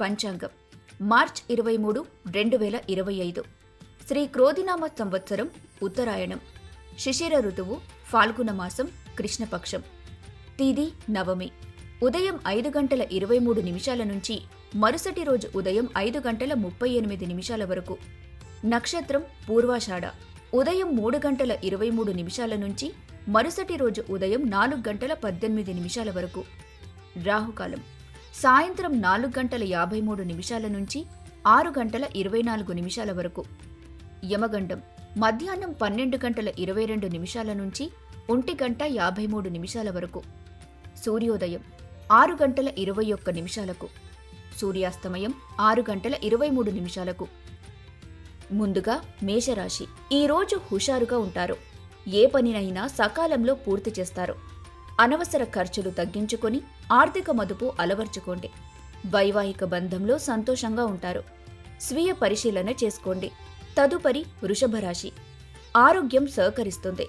పంచాంగం మార్చ్ 23, 2025 శ్రీ క్రోధినామ సంవత్సరం ఉత్తరాయణం శిశిర ఋతువు ఫాల్గుణ మాసం కృష్ణపక్షం తేదీ నవమి ఉదయం 5:23 నుంచి మరుసటి రోజు ఉదయం 5:38 వరకు నక్షత్రం పూర్వాషాఢ ఉదయం 3:23 నుంచి మరుసటి రోజు ఉదయం 4:18 వరకు రాహుకాలం సాయంత్రం 4:53 నుంచి 6:24 వరకు యమగండం మధ్యాహ్నం 12:22 నుంచి 1:53 వరకు సూర్యోదయం 6:21 సూర్యాస్తమయం 6:23 ముందుగా మేషరాశి ఈ రోజు హుషారుగా ఉంటారు. ఏ పనినైనా సకాలంలో పూర్తి చేస్తారు. అనవసర ఖర్చులు తగ్గించుకొని ఆర్థిక మదుపు అలవర్చుకోండి. వైవాహిక బంధంలో సంతోషంగా ఉంటారు. స్వీయ పరిశీలన చేసుకోండి. తదుపరి వృషభ రాశి ఆరోగ్యం సహకరిస్తుంది.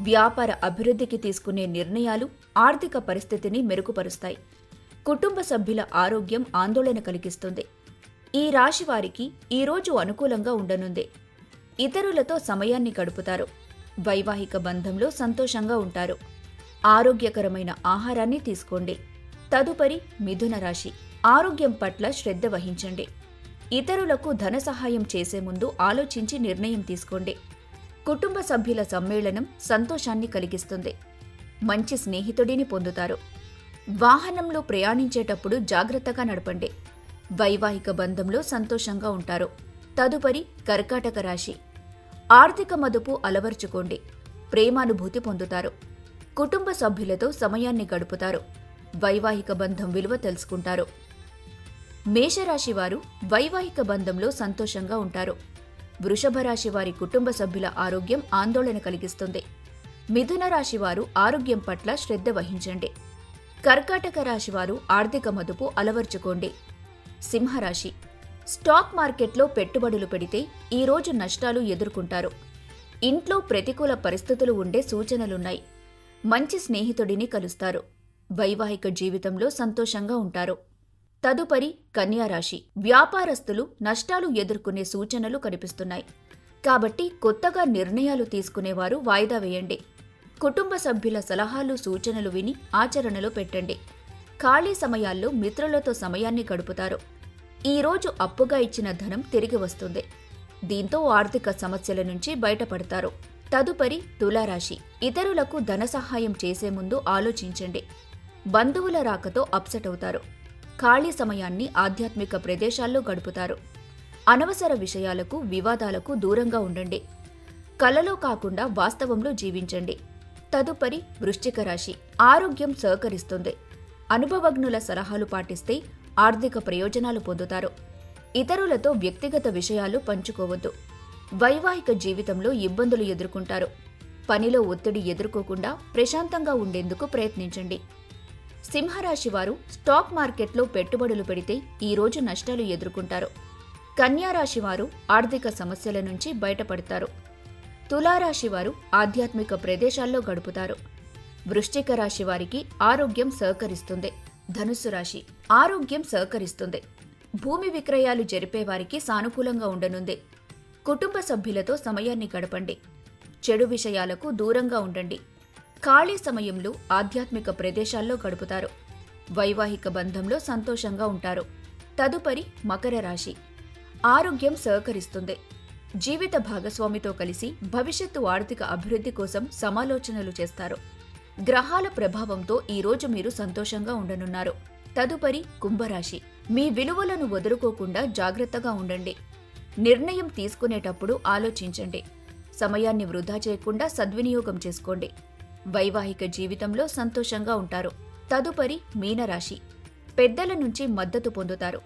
వ్యాపార అభివృద్ధికి తీసుకునే నిర్ణయాలు ఆర్థిక పరిస్థితిని మెరుగుపరుస్తాయి. కుటుంబ సభ్యుల ఆరోగ్యం ఆందోళన కలిగిస్తుంది. ఈ రాశి వారికి ఈరోజు అనుకూలంగా ఉండనుంది. ఇతరులతో సమయాన్ని గడుపుతారు. వైవాహిక బంధంలో సంతోషంగా ఉంటారు. ఆరోగ్యకరమైన ఆహారాన్ని తీసుకోండి. తదుపరి మిథున రాశి ఆరోగ్యం పట్ల శ్రద్ధ వహించండి. ఇతరులకు ధన సహాయం చేసే ముందు ఆలోచించి నిర్ణయం తీసుకోండి. కుటుంబ సభ్యుల సమ్మేళనం సంతోషాన్ని కలిగిస్తుంది. మంచి స్నేహితుడిని పొందుతారు. వాహనంలో ప్రయాణించేటప్పుడు జాగ్రత్తగా నడపండి. వైవాహిక బంధంలో సంతోషంగా ఉంటారు. తదుపరి కర్కాటక రాశి ఆర్థిక మదుపు అలవర్చుకోండి. ప్రేమానుభూతి పొందుతారు. కుటుంబ సభ్యులతో సమయాన్ని గడుపుతారు. వైవాహిక బంధం విలువ తెలుసుకుంటారు. మేషరాశి వారు వైవాహిక బంధంలో సంతోషంగా ఉంటారు. వృషభ రాశి వారి కుటుంబ సభ్యుల ఆరోగ్యం ఆందోళన కలిగిస్తుంది. మిథున రాశి వారు ఆరోగ్యం పట్ల శ్రద్ధ వహించండి. కర్కాటక రాశి వారు ఆర్థిక మదుపు అలవర్చుకోండి. సింహరాశి స్టాక్ మార్కెట్లో పెట్టుబడులు పెడితే ఈరోజు నష్టాలు ఎదుర్కొంటారు. ఇంట్లో ప్రతికూల పరిస్థితులు ఉండే సూచనలున్నాయి. మంచి స్నేహితుడిని కలుస్తారు. వైవాహిక జీవితంలో సంతోషంగా ఉంటారు. తదుపరి కన్యారాశి వ్యాపారస్తులు నష్టాలు ఎదుర్కొనే సూచనలు కనిపిస్తున్నాయి. కాబట్టి కొత్తగా నిర్ణయాలు తీసుకునేవారు వాయిదా వేయండి. కుటుంబ సభ్యుల సలహాలు సూచనలు విని ఆచరణలో పెట్టండి. ఖాళీ సమయాల్లో మిత్రులతో సమయాన్ని గడుపుతారు. ఈరోజు అప్పుగా ఇచ్చిన ధనం తిరిగి వస్తుంది. దీంతో ఆర్థిక సమస్యల నుంచి బయటపడతారు. తదుపరి తులారాశి ఇతరులకు ధన సహాయం చేసే ముందు ఆలోచించండి. బంధువుల రాకతో అప్సెట్ అవుతారు. ఖాళీ సమయాన్ని ఆధ్యాత్మిక ప్రదేశాల్లో గడుపుతారు. అనవసర విషయాలకు వివాదాలకు దూరంగా ఉండండి. కలలో కాకుండా వాస్తవంలో జీవించండి. తదుపరి వృశ్చిక రాశి ఆరోగ్యం సహకరిస్తుంది. అనుభవజ్ఞుల సలహాలు పాటిస్తే ఆర్థిక ప్రయోజనాలు పొందుతారు. ఇతరులతో వ్యక్తిగత విషయాలు పంచుకోవద్దు. వైవాహిక జీవితంలో ఇబ్బందులు ఎదుర్కొంటారు. పనిలో ఒత్తిడి ఎదుర్కోకుండా ప్రశాంతంగా ఉండేందుకు ప్రయత్నించండి. సింహరాశి వారు స్టాక్ మార్కెట్లో పెట్టుబడులు పెడితే ఈరోజు నష్టాలు ఎదుర్కొంటారు. కన్యారాశి వారు ఆర్థిక సమస్యల నుంచి బయటపడతారు. తులారాశి వారు ఆధ్యాత్మిక ప్రదేశాల్లో గడుపుతారు. వృశ్చిక రాశి వారికి ఆరోగ్యం సహకరిస్తుంది. ధనుస్సు రాశి ఆరోగ్యం సహకరిస్తుంది. భూమి విక్రయాలు జరిపేవారికి సానుకూలంగా ఉండనుంది. కుటుంబ సభ్యులతో సమయాన్ని గడపండి. చెడు విషయాలకు దూరంగా ఉండండి. ఖాళీ సమయంలో ఆధ్యాత్మిక ప్రదేశాల్లో గడుపుతారు. వైవాహిక బంధంలో సంతోషంగా ఉంటారు. తదుపరి మకర రాశి ఆరోగ్యం సహకరిస్తుంది. జీవిత భాగస్వామితో కలిసి భవిష్యత్తు ఆర్థిక అభివృద్ధి కోసం సమాలోచనలు చేస్తారు. గ్రహాల ప్రభావంతో ఈరోజు మీరు సంతోషంగా ఉండనున్నారు. తదుపరి కుంభరాశి మీ విలువలను వదులుకోకుండా జాగ్రత్తగా ఉండండి. నిర్ణయం తీసుకునేటప్పుడు ఆలోచించండి. సమయాన్ని వృధా చేయకుండా సద్వినియోగం చేసుకోండి. వైవాహిక జీవితంలో సంతోషంగా ఉంటారు. తదుపరి మీనరాశి పెద్దల నుంచి మద్దతు పొందుతారు.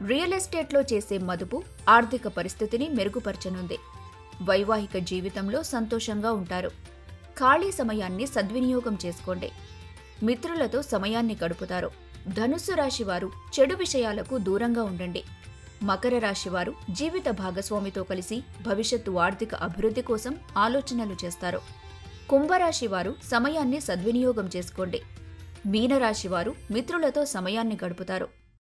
రియల్ ఎస్టేట్లో చేసే మదుపు ఆర్థిక పరిస్థితిని మెరుగుపరచనుంది. వైవాహిక జీవితంలో సంతోషంగా ఉంటారు. ఖాళీ సమయాన్ని సద్వినియోగం చేసుకోండి. మిత్రులతో సమయాన్ని గడుపుతారు. ధనుస్సు రాశి వారు చెడు విషయాలకు దూరంగా ఉండండి. మకర రాశి వారు జీవిత భాగస్వామితో కలిసి భవిష్యత్తు ఆర్థిక అభివృద్ధి కోసం ఆలోచనలు చేస్తారు. కుంభరాశి వారు సమయాన్ని సద్వినియోగం చేసుకోండి. మీనరాశి వారు మిత్రులతో సమయాన్ని గడుపుతారు.